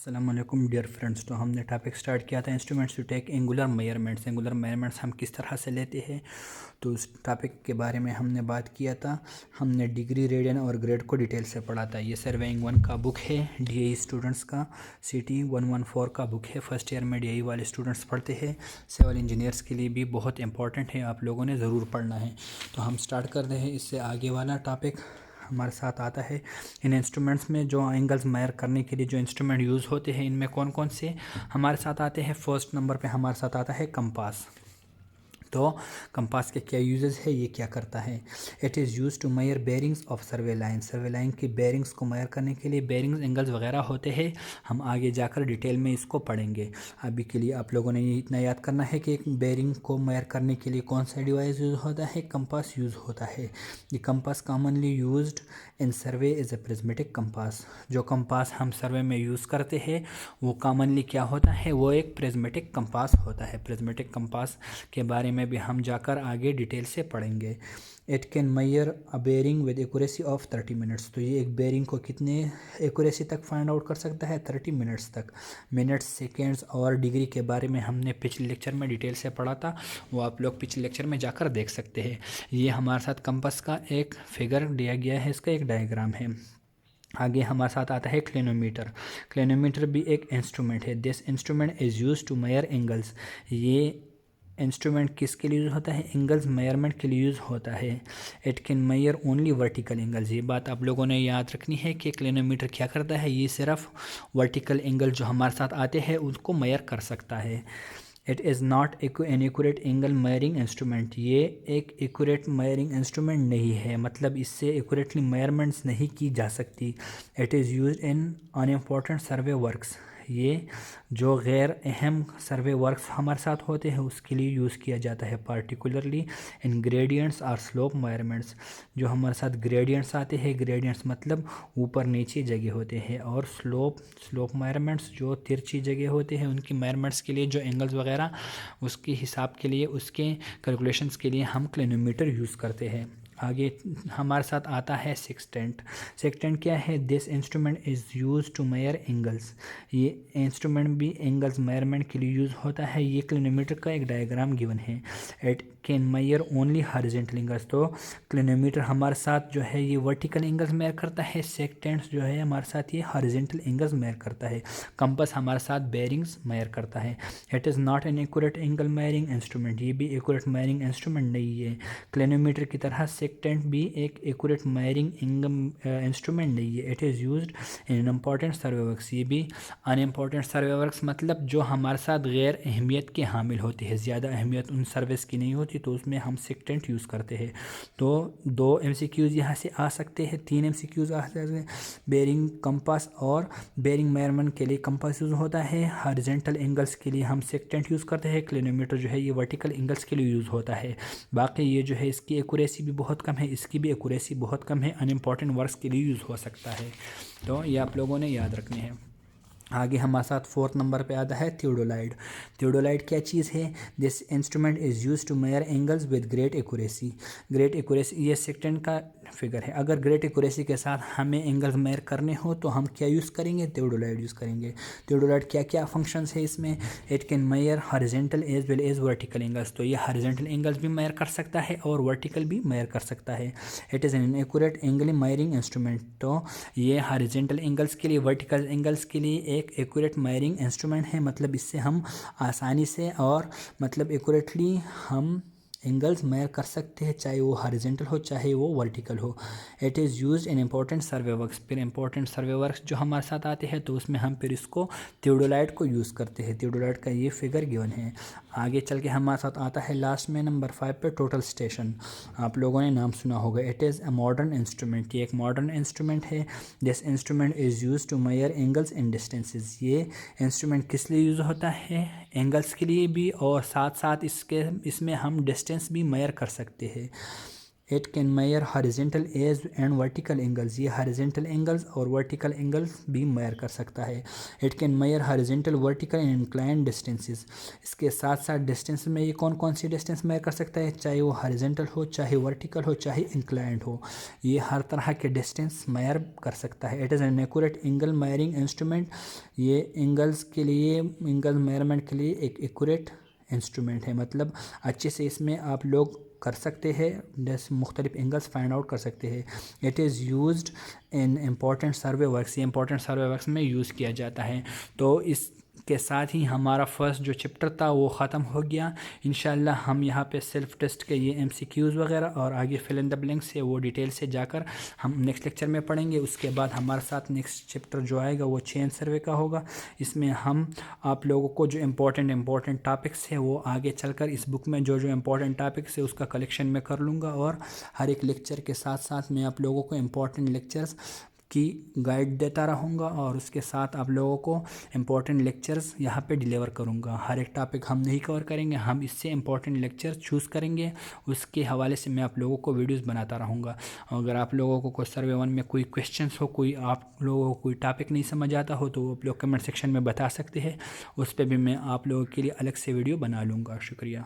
अस्सलाम वालेकुम dear friends. तो हमने टॉपिक स्टार्ट किया था instruments to take angular measurements. Angular measurements हम किस तरह से लेते हैं, तो उस टॉपिक के बारे में हमने बात किया था। हमने डिग्री, रेडियन और ग्रेड को डिटेल से पढ़ा था। ये सर्वेइंग 1 का बुक है, डीएई स्टूडेंट्स का, CT 114 का बुक है। फर्स्ट ईयर में डीएई वाले स्टूडेंट्स पढ़ते हैं। सिविल इंजीनियर्स के लिए भी बहुत इंपॉर्टेंट है, आप लोगों ने ज़रूर पढ़ना है। तो हम स्टार्ट कर रहे हैं इससे आगे वाला टॉपिक। हमारे साथ आता है इन इंस्ट्रूमेंट्स में जो एंगल्स मेजर करने के लिए जो इंस्ट्रूमेंट यूज़ होते हैं, इनमें कौन कौन से हमारे साथ आते हैं। फर्स्ट नंबर पे हमारे साथ आता है कंपास। तो कंपास के क्या यूजेस है, ये क्या करता है। It is use to measure bearings of survey line. Survey line की बेरिंग्स को मेजर करने के लिए बेरिंग्स, एंगल्स वगैरह होते हैं। हम आगे जाकर डिटेल में इसको पढ़ेंगे। अभी के लिए आप लोगों ने ये इतना याद करना है कि एक बेरिंग को मेजर करने के लिए कौन सा डिवाइस यूज़ होता है, कंपास यूज़ होता है। ये compass commonly used in survey is a prismatic compass. जो कंपास हम सर्वे में यूज़ करते हैं वो कॉमनली क्या होता है, वो एक प्रिज्मेटिक कंपास होता है। प्रिज्मेटिक कंपास के बारे में भी हम जाकर आगे डिटेल से पढ़ेंगे। It can measure a bearing with accuracy of 30 minutes. तो ये एक बेरिंग को कितने एक्यूरेसी तक फाइंड आउट कर सकता है, 30 मिनट्स तक। मिनट्स, सेकेंड्स और डिग्री के बारे में हमने पिछले लेक्चर में डिटेल से पढ़ा था, वो आप लोग पिछले लेक्चर में जाकर देख सकते हैं। ये हमारे साथ कंपास का एक फिगर दिया गया है, इसका एक डायग्राम है। आगे हमारे साथ आता है क्लिनोमीटर। क्लिनोमीटर भी एक इंस्ट्रूमेंट है। This instrument is use to measure angles. ये इंस्ट्रूमेंट किसके लिए यूज़ होता है, एंगल्स मेजरमेंट के लिए यूज़ होता है। It can measure only vertical angles. ये बात आप लोगों ने याद रखनी है कि क्लिनोमीटर क्या करता है, ये सिर्फ वर्टिकल एंगल जो हमारे साथ आते हैं उसको मेजर कर सकता है। It is not an accurate angle measuring instrument. ये एक एक्यूरेट मेजरिंग इंस्ट्रूमेंट नहीं है, मतलब इससे एक्यूरेटली मेजरमेंट्स नहीं की जा सकती। It is use in unimportant survey works. ये जो गैर अहम सर्वे वर्क्स हमारे साथ होते हैं उसके लिए यूज़ किया जाता है, पार्टिकुलरली इन ग्रेडियंट्स और स्लोप मेजरमेंट्स। जो हमारे साथ ग्रेडियंट्स आते हैं, ग्रेडियंट्स मतलब ऊपर नीचे जगह होते हैं, और स्लोप मेजरमेंट्स जो तिरछी जगह होते हैं उनकी मेजरमेंट्स के लिए जो एंगल्स वगैरह उसके हिसाब के लिए, उसके कैलकुलेशंस के लिए हम क्लिनोमीटर यूज़ करते हैं। आगे हमारे साथ आता है सेक्सटेंट। सेक्सटेंट क्या है, this instrument is use to measure angles. ये इंस्ट्रूमेंट भी एंगल्स मेजरमेंट के लिए यूज़ होता है। ये क्लिनोमीटर का एक डायग्राम गिवन है। It can measure only horizontal angles. तो क्लिनोमीटर हमारे साथ जो है ये वर्टिकल एंगल्स मेजर करता है। सेक्सटेंट जो है हमारे साथ ये हॉरिजॉन्टल एंगल्स मेजर करता है। कंपास हमारे साथ बेरिंग्स मेजर करता है। It is not an accurate angle measuring instrument. ये भी एक्यूरेट मेजरिंग इंस्ट्रूमेंट नहीं है। क्लिनोमीटर की तरह सेक्सटेंट भी एक एक्यूरेट मेजरिंग इंस्ट्रूमेंट नहीं है। It is used in important survey works. ये भी अनइम्पॉर्टेंट सर्वे वर्क्स मतलब जो हमारे साथ गैर अहमियत के हामिल होते हैं, ज़्यादा अहमियत उन सर्विस की नहीं होती, तो उसमें हम सेक्सटेंट यूज़ करते हैं। तो 2 MCQs यहाँ से आ सकते हैं, 3 MCQs आ सकते हैं। बेरिंग, कंपास और बेरिंग मेजरमेंट के लिए कंपास यूज़ होता है। हॉरिजॉन्टल एंगल्स के लिए हम सेक्सटेंट यूज़ करते हैं। क्लिनोमीटर जो है ये वर्टिकल एंगल्स के लिए यूज़ होता है। बाकी ये जो है इसकी एक्यूरेसी भी बहुत कम है, इसकी भी एक्यूरेसी बहुत कम है, अनइम्पॉर्टेंट वर्क्स के लिए यूज़ हो सकता है। तो ये आप लोगों ने याद रखने हैं। आगे हमारे साथ 4th नंबर पे आता है थियोडोलाइट। थियोडोलाइट क्या चीज़ है, this instrument is use to measure angles with great accuracy. Great accuracy ये सेक्टेंट का फिगर है। अगर ग्रेट एक्यूरेसी के साथ हमें एंगल्स मेजर करने हो तो हम क्या यूज़ करेंगे, थियोडोलाइट यूज़ करेंगे। थियोडोलाइट क्या क्या फंक्शंस है इसमें, it can measure horizontal as well as vertical angles. तो ये हॉरिजॉन्टल एंगल्स भी मेजर कर सकता है और वर्टिकल भी मेजर कर सकता है। It is an accurate angle measuring instrument. तो ये हॉरिजॉन्टल एंगल्स के लिए, वर्टिकल एंगल्स के लिए एक एक्यूरेट मेजरिंग इंस्ट्रूमेंट है। मतलब इससे हम आसानी से और मतलब एक्यूरेटली हम एंगल्स मेजर कर सकते हैं, चाहे वो हॉरिजॉन्टल हो चाहे वो वर्टिकल हो। It is used in important survey works. फिर इंपॉर्टेंट सर्वे वर्क्स जो हमारे साथ आते हैं तो उसमें हम फिर इसको थियोडोलाइट को यूज़ करते हैं। थियोडोलाइट का ये फिगर गिवन है। आगे चल के हमारे साथ आता है लास्ट में नंबर 5 पे टोटल स्टेशन। आप लोगों ने नाम सुना होगा। It is a modern instrument. ये एक मॉडर्न इंस्ट्रूमेंट है। This instrument is use to measure angles in distances. ये इंस्ट्रूमेंट किस लिए यूज़ होता है, एंगल्स के लिए भी, और साथ साथ इसमें हम डिस्टेंस भी मेजर कर सकते हैं। It can measure horizontal as and vertical angles, ये हॉरिजेंटल एंगल्स और वर्टिकल एंगल्स भी मेयर कर सकता है। It can measure horizontal vertical and inclined distances, इसके साथ साथ डिस्टेंस में ये कौन कौन सी डिस्टेंस मेयर कर सकता है, चाहे वो हॉरिजेंटल हो, चाहे वर्टिकल हो, चाहे इंक्लाइंड हो, ये हर तरह के डिस्टेंस मेयर कर सकता है। It is an accurate angle मेयरिंग instrument, ये एंगल्स के लिए, एंगल मेयरमेंट के लिए एक एक्यूरेट इंस्ट्रूमेंट है, मतलब अच्छे से इसमें आप लोग कर सकते हैं, जैसे मुख्तलिफ एंगल्स फाइंड आउट कर सकते हैं। It is used in important survey works, ये इंपॉर्टेंट सर्वे वर्क्स में यूज़ किया जाता है। तो इस के साथ ही हमारा फर्स्ट जो चैप्टर था वो ख़त्म हो गया। इंशाल्लाह हम यहाँ पे सेल्फ टेस्ट के ये MCQs वगैरह और आगे फिल इन द ब्लैंक्स से वो डिटेल से जाकर हम नेक्स्ट लेक्चर में पढ़ेंगे। उसके बाद हमारे साथ नेक्स्ट चैप्टर जो आएगा वो चेन सर्वे का होगा। इसमें हम आप लोगों को जो इम्पोर्टेंट टॉपिक्स है वो आगे चलकर इस बुक में जो इम्पोर्टेंट टॉपिक्स है उसका कलेक्शन में कर लूँगा, और हर एक लेक्चर के साथ साथ मैं आप लोगों को इम्पोर्टेंट लेक्चर्स की गाइड देता रहूँगा, और उसके साथ आप लोगों को इम्पोर्टेंट लेक्चर्स यहाँ पे डिलीवर करूँगा। हर एक टॉपिक हम नहीं कवर करेंगे, हम इससे इम्पोर्टेंट लेक्चर चूज़ करेंगे, उसके हवाले से मैं आप लोगों को वीडियोस बनाता रहूँगा। अगर आप लोगों को सर्वे 1 में कोई क्वेश्चंस हो, कोई आप लोगों को कोई टॉपिक नहीं समझ आता हो, तो आप लोग कमेंट सेक्शन में बता सकते हैं, उस पर भी मैं आप लोगों के लिए अलग से वीडियो बना लूँगा। शुक्रिया।